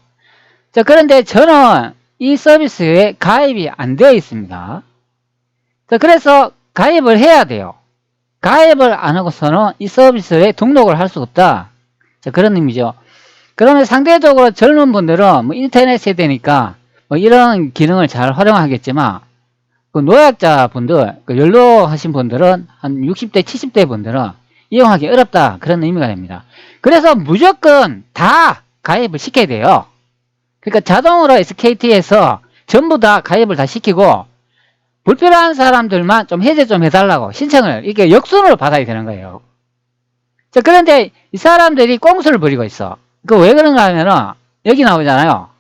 자, 그런데 저는 이 서비스에 가입이 안 되어 있습니다. 자, 그래서 가입을 해야 돼요. 가입을 안 하고서는 이 서비스에 등록을 할 수 없다. 자, 그런 의미죠. 그러면 상대적으로 젊은 분들은 뭐 인터넷 세대니까 뭐 이런 기능을 잘 활용하겠지만 그 노약자분들, 그 연로하신 분들은 한 60대, 70대 분들은 이용하기 어렵다. 그런 의미가 됩니다. 그래서 무조건 다 가입을 시켜야 돼요. 그러니까 자동으로 SKT에서 전부 다 가입을 다 시키고 불필요한 사람들만 좀 해제 좀 해달라고 신청을 이렇게 역순으로 받아야 되는 거예요. 자, 그런데 이 사람들이 꼼수를 부리고 있어. 그 왜 그런가 하면은 여기 나오잖아요.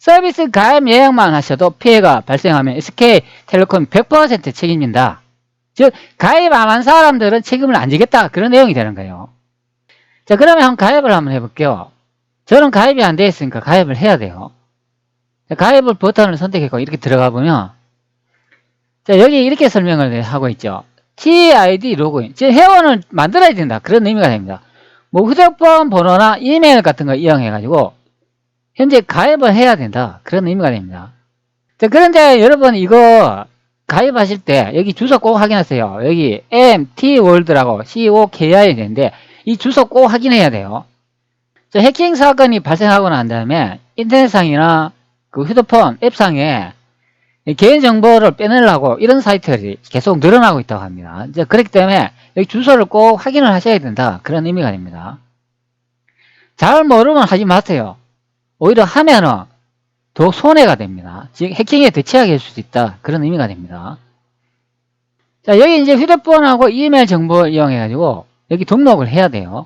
서비스 가입 예약만 하셔도 피해가 발생하면 SK텔레콤이 100% 책임진다. 즉 가입 안 한 사람들은 책임을 안 지겠다. 그런 내용이 되는 거예요. 자, 그러면 한번 가입을 한번 해볼게요. 저는 가입이 안 돼 있으니까 가입을 해야 돼요. 자, 가입을 버튼을 선택했고 이렇게 들어가 보면 자, 여기 이렇게 설명을 하고 있죠. TID 로그인. 즉 회원을 만들어야 된다. 그런 의미가 됩니다. 뭐 휴대폰 번호나 이메일 같은 거 이용해가지고 현재 가입을 해야 된다. 그런 의미가 됩니다. 자, 그런데 여러분 이거 가입하실 때 여기 주소 꼭 확인하세요. 여기 MT월드라고 COKI 되는데 이 주소 꼭 확인해야 돼요. 자, 해킹 사건이 발생하고 난 다음에 인터넷상이나 그 휴대폰 앱상에 개인정보를 빼내려고 이런 사이트들이 계속 늘어나고 있다고 합니다. 이제 그렇기 때문에 여기 주소를 꼭 확인을 하셔야 된다. 그런 의미가 됩니다. 잘 모르면 하지 마세요. 오히려 하면은 더욱 손해가 됩니다. 즉 해킹에 더 취하게 할 수도 있다. 그런 의미가 됩니다. 자, 여기 이제 휴대폰하고 이메일 정보를 이용해가지고 여기 등록을 해야 돼요.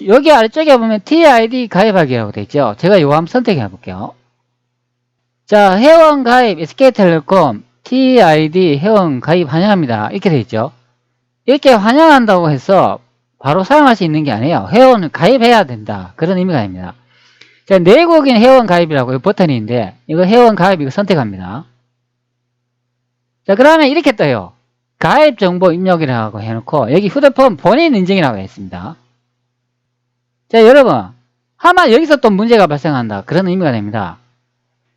여기 아래쪽에 보면 TID 가입하기라고 되어 있죠. 제가 이거 한번 선택해 볼게요. 자, 회원 가입 SK텔레콤 TID 회원 가입 환영합니다. 이렇게 되어 있죠. 이렇게 환영한다고 해서 바로 사용할 수 있는 게 아니에요. 회원을 가입해야 된다. 그런 의미가 됩니다. 자, 내국인 회원 가입이라고 이 버튼이 있는데 이거 회원 가입 이거 선택합니다. 자, 그러면 이렇게 떠요. 가입 정보 입력이라고 해놓고 여기 휴대폰 본인 인증이라고 했습니다. 자, 여러분 아마 여기서 또 문제가 발생한다. 그런 의미가 됩니다.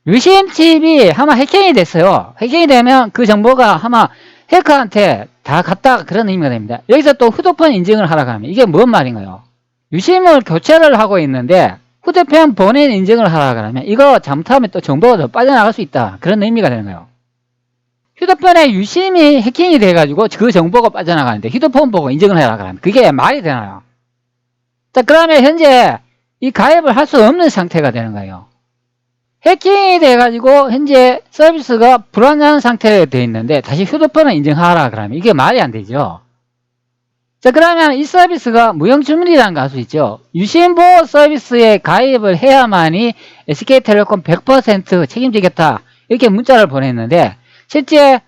유심칩이 아마 해킹이 됐어요. 해킹이 되면 그 정보가 아마 해커한테 다 갔다. 그런 의미가 됩니다. 여기서 또 휴대폰 인증을 하라고 하면 이게 뭔 말인가요? 유심을 교체를 하고 있는데 휴대폰 본인 인증을 하라고 하면 이거 잘못하면 또 정보가 더 빠져나갈 수 있다. 그런 의미가 되는 거예요. 휴대폰에 유심이 해킹이 돼가지고 그 정보가 빠져나가는데 휴대폰 보고 인증을 하라고 하면 그게 말이 되나요? 자, 그러면 현재 이 가입을 할 수 없는 상태가 되는 거예요. 해킹이 돼가지고 현재 서비스가 불안정한 상태로 되어 있는데 다시 휴대폰을 인증하라 그러면 이게 말이 안 되죠. 자, 그러면 이 서비스가 무형주문이라는 거 알 수 있죠. 유심보호 서비스에 가입을 해야만이 SK텔레콤 100% 책임지겠다. 이렇게 문자를 보냈는데 실제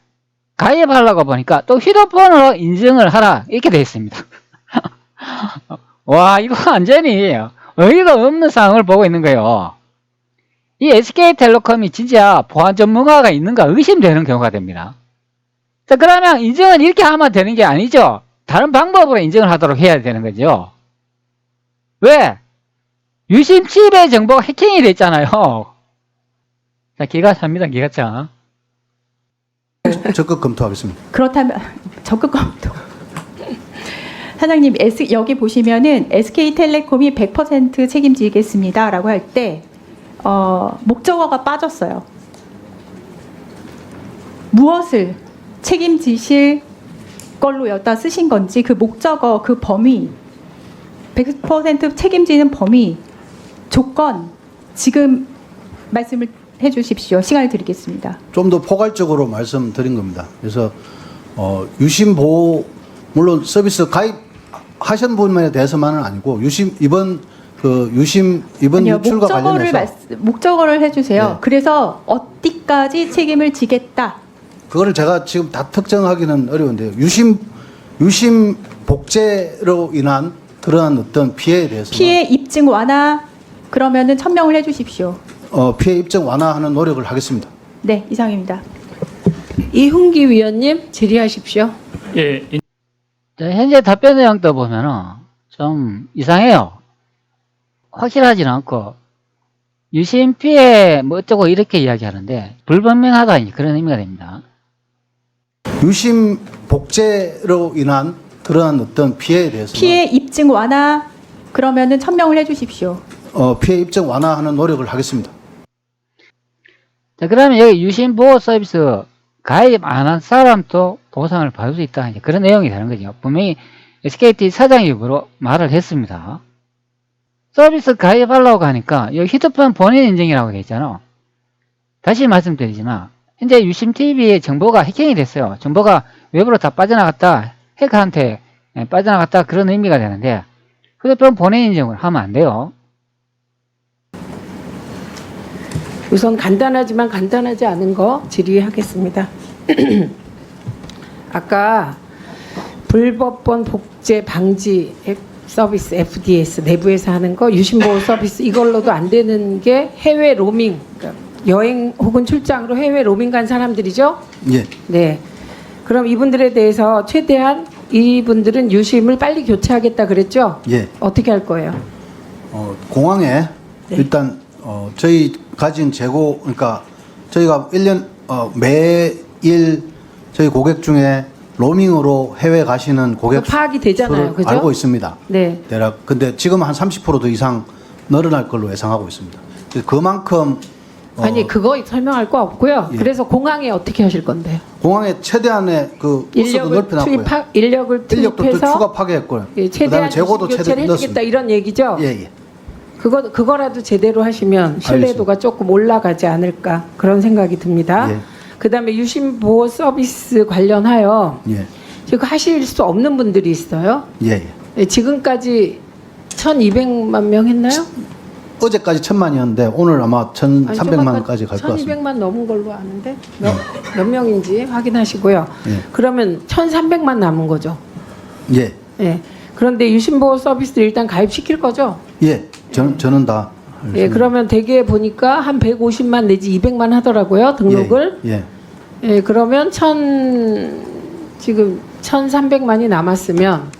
가입하려고 보니까 또 휴대폰으로 인증을 하라. 이렇게 되어 있습니다. 와, 이거 완전히 어이가 없는 상황을 보고 있는 거예요. 이 SK텔레콤이 진짜 보안 전문가가 있는가 의심되는 경우가 됩니다. 자, 그러면 인증은 이렇게 하면 되는 게 아니죠. 다른 방법으로 인증을 하도록 해야 되는 거죠. 왜? 유심 칩의 정보가 해킹이 됐잖아요. 자, 기가 찹니다, 기가 차. 적극 검토하겠습니다. 그렇다면 적극 검토. 사장님, 여기 보시면은 SK텔레콤이 100% 책임지겠습니다라고 할 때 목적어가 빠졌어요. 무엇을 책임지실 걸로 여기다 쓰신 건지 그 목적어, 그 범위, 100% 책임지는 범위, 조건 지금 말씀을 해주십시오. 시간을 드리겠습니다. 좀 더 포괄적으로 말씀드린 겁니다. 그래서 유심 보호 물론 서비스 가입하신 분에 대해서만은 아니고 이번 아니요, 유출과 관련해서 목적어를 해주세요. 네. 그래서 어디까지 책임을 지겠다. 그거를 제가 지금 다 특정하기는 어려운데요. 유심 복제로 인한 그러한 어떤 피해에 대해서 피해 입증 완화 그러면은 천명을 해주십시오. 피해 입증 완화하는 노력을 하겠습니다. 네, 이상입니다. 이훈기 위원님 질의하십시오. 예. 현재 답변 내용도 보면은 좀 이상해요. 확실하지는 않고 유심 피해 뭐 어쩌고 이렇게 이야기하는데 불분명하다 그런 의미가 됩니다. 유심 복제로 인한 그러한 어떤 피해에 대해서 피해 입증 완화 그러면은 천명을 해주십시오. 피해 입증 완화하는 노력을 하겠습니다. 자, 그러면 여기 유심 보호 서비스 가입 안 한 사람도 보상을 받을 수 있다. 이제 그런 내용이 되는 거죠. 분명히 SKT 사장이 말을 했습니다. 서비스 가입하려고 하니까 여기 휴대폰 본인 인증이라고 되어 있잖아. 다시 말씀드리지만 현재 유심TV의 정보가 해킹이 됐어요. 정보가 외부로 다 빠져나갔다. 해커한테 빠져나갔다. 그런 의미가 되는데 휴대폰 본인 인증을 하면 안 돼요. 우선 간단하지만 간단하지 않은 거 질의하겠습니다. 아까 불법본 복제 방지 서비스 FDS 내부에서 하는 거 유심보호 서비스 이걸로도 안 되는 게 해외 로밍 그러니까 여행 혹은 출장으로 해외 로밍 간 사람들이죠. 예. 네. 그럼 이분들에 대해서 최대한 이분들은 유심을 빨리 교체하겠다 그랬죠. 예. 어떻게 할 거예요? 공항에 네. 일단 저희 가진 재고 그러니까 저희가 1년 매일 저희 고객 중에 로밍으로 해외 가시는 고객 파악이 되잖아요. 수를 그죠? 알고 있습니다. 네. 대략 근데 지금 한 30%도 이상 늘어날 걸로 예상하고 있습니다. 그래서 그만큼 아니 그거 설명할 거 없고요. 예. 그래서 공항에 어떻게 하실 건데요? 공항에 최대한의 그 부스도 넓혀놨고요. 인력을 인력도 또 투입해서 추가 파괴했고요. 예, 그다음에 최대한 재고도 교체를 최대 해주겠다 넣었습니다. 이런 얘기죠. 예, 예. 그거라도 제대로 하시면 신뢰도가 조금 올라가지 않을까 그런 생각이 듭니다. 예. 그다음에 유심 보호 서비스 관련하여 예. 지금 하실 수 없는 분들이 있어요. 예, 예. 예, 지금까지 1,200만 명 했나요? 어제까지 1,000만이었는데 오늘 아마 1,300만까지 갈 것 같습니다. 1,200만 넘은 걸로 아는데 몇 명인지 확인하시고요. 예. 그러면 1,300만 남은 거죠. 예. 예. 그런데 유심보호 서비스를 일단 가입시킬 거죠. 예. 저는 다. 예. 그러면 대개 보니까 한 150만 내지 200만 하더라고요. 등록을. 예. 예. 그러면 지금 1,300만이 남았으면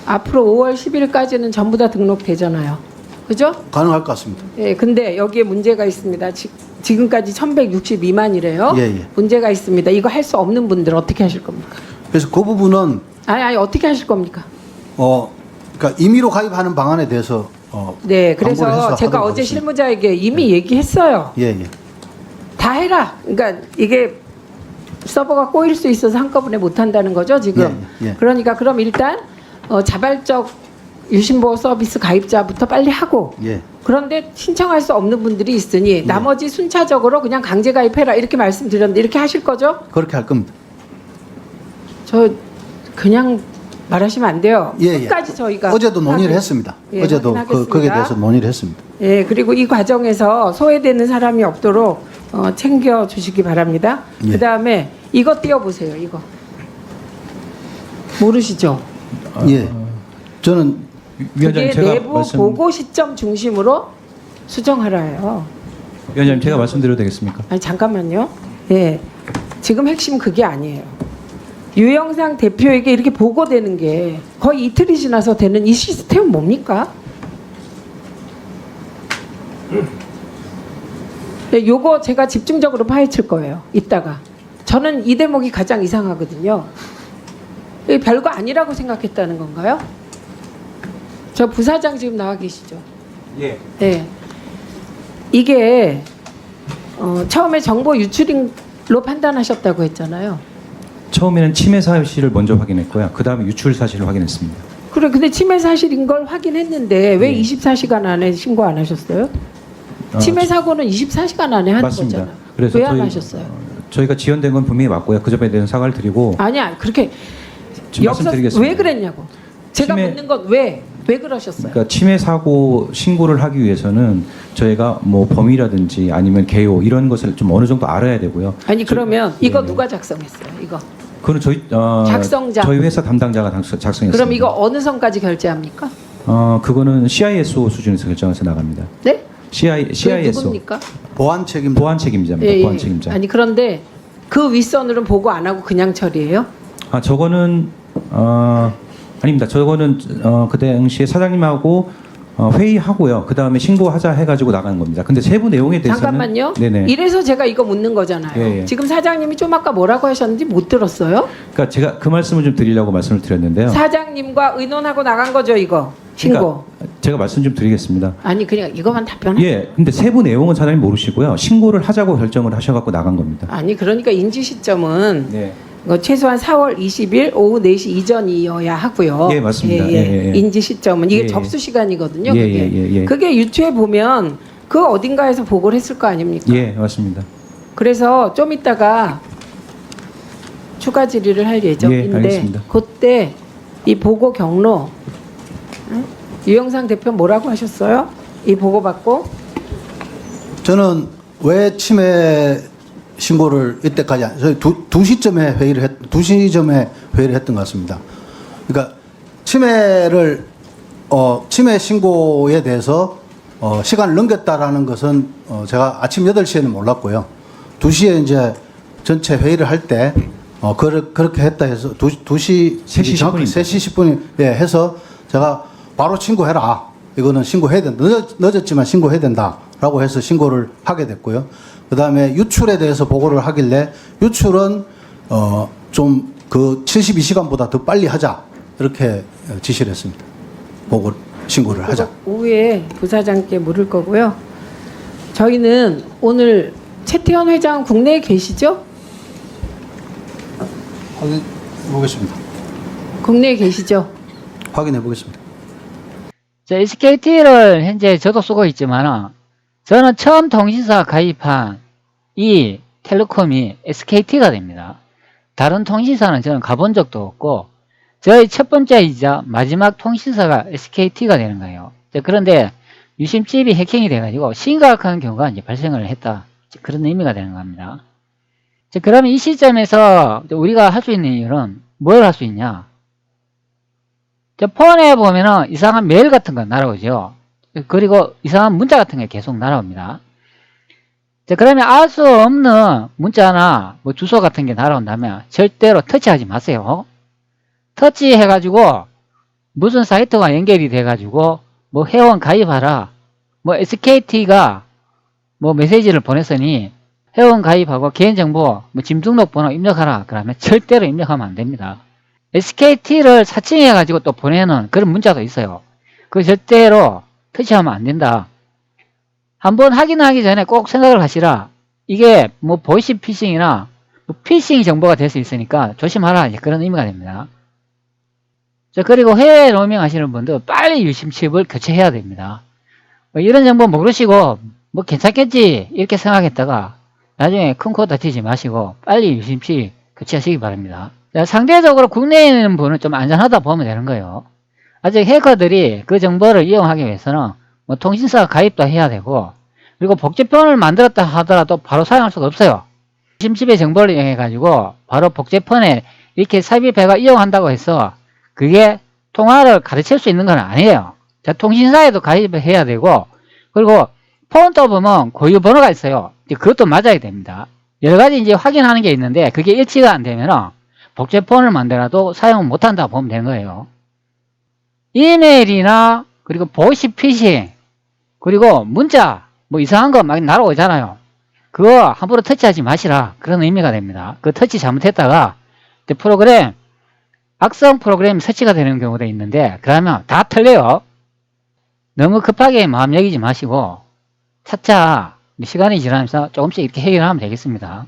앞으로 5월 10일까지는 전부 다 등록되잖아요. 그죠? 가능할 것 같습니다. 예, 근데 여기에 문제가 있습니다. 지금까지 1,162만이래요. 예, 예. 문제가 있습니다. 이거 할 수 없는 분들 어떻게 하실 겁니까? 그래서 그 부분은 아니 어떻게 하실 겁니까? 그러니까 임의로 가입하는 방안에 대해서 네, 광고를 해서 그래서 제가 하도록 어제 하겠습니다. 실무자에게 이미 얘기했어요. 예, 예. 다 해라. 그러니까 이게 서버가 꼬일 수 있어서 한꺼번에 못 한다는 거죠, 지금. 예, 예. 그러니까 그럼 일단 자발적 유심보호 서비스 가입자부터 빨리 하고 예. 그런데 신청할 수 없는 분들이 있으니 나머지 순차적으로 그냥 강제 가입해라 이렇게 말씀드렸는데 이렇게 하실 거죠? 그렇게 할 겁니다. 저 그냥 말하시면 안 돼요. 예, 예. 끝까지 저희가 어제도 논의를 하고. 했습니다. 예, 어제도 확인하겠습니다. 거기에 대해서 논의를 했습니다. 예, 그리고 이 과정에서 소외되는 사람이 없도록 챙겨 주시기 바랍니다. 예. 그다음에 이거 띄워보세요. 이거 모르시죠? 예. 저는 그게 위원장님 제가 내부 보고 시점 중심으로 수정하라 해요. 위원장님 제가 말씀드려도 되겠습니까? 아니 잠깐만요. 예, 지금 핵심 그게 아니에요. 유영상 대표에게 이렇게 보고되는 게 거의 이틀이 지나서 되는 이 시스템은 뭡니까? 네, 요거 제가 집중적으로 파헤칠 거예요. 이따가. 저는 이 대목이 가장 이상하거든요. 이게 별거 아니라고 생각했다는 건가요? 저 부사장 지금 나와 계시죠? 예. 네. 이게 처음에 정보 유출로 판단하셨다고 했잖아요. 처음에는 침해 사실을 먼저 확인했고요. 그 다음에 유출 사실을 확인했습니다. 그래, 근데 침해 사실인 걸 확인했는데 왜 네. 24시간 안에 신고 안 하셨어요? 어, 침해 사고는 24시간 안에 하는 맞습니다. 거잖아요. 그래서 왜 안 저희- 하셨어요? 저희가 지연된 건 분명히 맞고요. 그 점에 대해서 사과를 드리고 아니야, 그렇게 지금 여기서 말씀드리겠습니다. 왜 그랬냐고. 제가 침해- 묻는 건 왜 그러셨어요? 그러니까 침해 사고 신고를 하기 위해서는 저희가 뭐 범위라든지 아니면 개요 이런 것을 좀 어느 정도 알아야 되고요. 아니 그러면 이거 네. 누가 작성했어요? 이거. 그거는 작성자. 저희 회사 담당자가 작성했습니다. 그럼 이거 어느 선까지 결제합니까? 그거는 CISO 수준에서 결정해서 나갑니다. 네? 그게 CISO 누굽니까? 보안 책임자. 보안 책임자입니다. 예, 예. 보안 책임자. 아니 그런데 그 윗선으로는 보고 안 하고 그냥 처리해요? 저거는 아닙니다. 저거는 그 당시에 사장님하고 회의하고요. 그 다음에 신고하자 해가지고 나가는 겁니다. 근데 세부 내용에 대해서는 잠깐만요. 네네. 이래서 제가 이거 묻는 거잖아요. 예, 예. 지금 사장님이 좀 아까 뭐라고 하셨는지 못 들었어요? 그러니까 제가 그 말씀을 좀 드리려고 말씀을 드렸는데요. 사장님과 의논하고 나간 거죠, 이거. 신고. 그러니까 제가 말씀 좀 드리겠습니다. 아니 그냥 이것만 답변해. 예, 근데 세부 내용은 사장님 모르시고요. 신고를 하자고 결정을 하셔갖고 나간 겁니다. 아니 그러니까 인지 시점은 네. 최소한 4월 20일 오후 4시 이전이어야 하고요. 예, 맞습니다. 예. 예, 예. 인지 시점은 이게 예, 예. 접수 시간이거든요. 예, 그게. 예, 예. 그게 유추해 보면 그 어딘가에서 보고를 했을 거 아닙니까? 예, 맞습니다. 그래서 좀 이따가 추가 질의를 할 예정인데 알겠습니다. 그때 이 보고 경로 응? 유영상 대표 뭐라고 하셨어요? 이 보고 받고 저는 왜 침해 신고를 이때까지 저희 2시쯤에 회의를 2시쯤에 회의를 했던 것 같습니다. 그러니까 침해 신고에 대해서 시간을 넘겼다라는 것은 제가 아침 8시에는 몰랐고요. 2시에 이제 전체 회의를 할 때 그렇게 했다 해서 2시 3시 정확히 10분입니다. 3시 10분에 해서 제가 바로 신고해라. 이거는 신고해야 된다. 늦었지만 신고해야 된다라고 해서 신고를 하게 됐고요. 그다음에 유출에 대해서 보고를 하길래 유출은 좀 그 72시간보다 더 빨리 하자. 이렇게 지시를 했습니다. 신고를 하자. 오후에 부사장께 물을 거고요. 저희는 오늘 최태원 회장 국내에 계시죠? 확인해 보겠습니다. 국내에 계시죠? 확인해 보겠습니다. SKT를 현재 저도 쓰고 있지만 저는 처음 통신사 가입한 이 텔레콤이 SKT가 됩니다. 다른 통신사는 저는 가본 적도 없고 저희 첫 번째이자 마지막 통신사가 SKT가 되는 거예요. 그런데 유심칩이 해킹이 돼가지고 심각한 경우가 이제 발생을 했다. 그런 의미가 되는 겁니다. 그러면 이 시점에서 우리가 할 수 있는 일은 뭘 할 수 있냐? 폰에 보면은 이상한 메일 같은 거 날아오죠. 그리고 이상한 문자 같은 게 계속 날아옵니다. 그러면 알 수 없는 문자나 뭐 주소 같은 게 날아온다면 절대로 터치하지 마세요. 터치해가지고 무슨 사이트와 연결이 돼가지고 뭐 회원 가입하라. 뭐 SKT가 뭐 메시지를 보냈으니 회원 가입하고 개인정보 뭐 짐 등록번호 입력하라. 그러면 절대로 입력하면 안 됩니다. SKT를 사칭해가지고 또 보내는 그런 문자도 있어요. 그 절대로 터치하면 안 된다. 한번 확인하기 전에 꼭 생각을 하시라. 이게 뭐 보이시피싱이나 뭐 피싱 정보가 될 수 있으니까 조심하라. 그런 의미가 됩니다. 그리고 해외 로밍 하시는 분들 빨리 유심칩을 교체해야 됩니다. 뭐 이런 정보 모르시고 뭐 괜찮겠지 이렇게 생각했다가 나중에 큰 코 다치지 마시고 빨리 유심칩 교체하시기 바랍니다. 상대적으로 국내에 있는 분은 좀 안전하다 보면 되는 거예요. 아직 해커들이 그 정보를 이용하기 위해서는 뭐 통신사 가입도 해야 되고 그리고 복제폰을 만들었다 하더라도 바로 사용할 수가 없어요. 유심칩의 정보를 이용해 가지고 바로 복제폰에 이렇게 삽입해가 이용한다고 해서 그게 통화를 가르칠 수 있는 건 아니에요. 통신사에도 가입을 해야 되고 그리고 폰도 보면 고유 번호가 있어요. 그것도 맞아야 됩니다. 여러 가지 이제 확인하는 게 있는데 그게 일치가 안 되면 복제폰을 만들어도 사용 못한다 보면 되는 거예요. 이메일이나 그리고 보이시피싱 그리고 문자 뭐 이상한 거 막 날아오잖아요. 그거 함부로 터치하지 마시라. 그런 의미가 됩니다. 그 터치 잘못했다가 프로그램 악성 프로그램이 설치가 되는 경우도 있는데 그러면 다 틀려요. 너무 급하게 마음 여기지 마시고 차차 시간이 지나면서 조금씩 이렇게 해결하면 되겠습니다.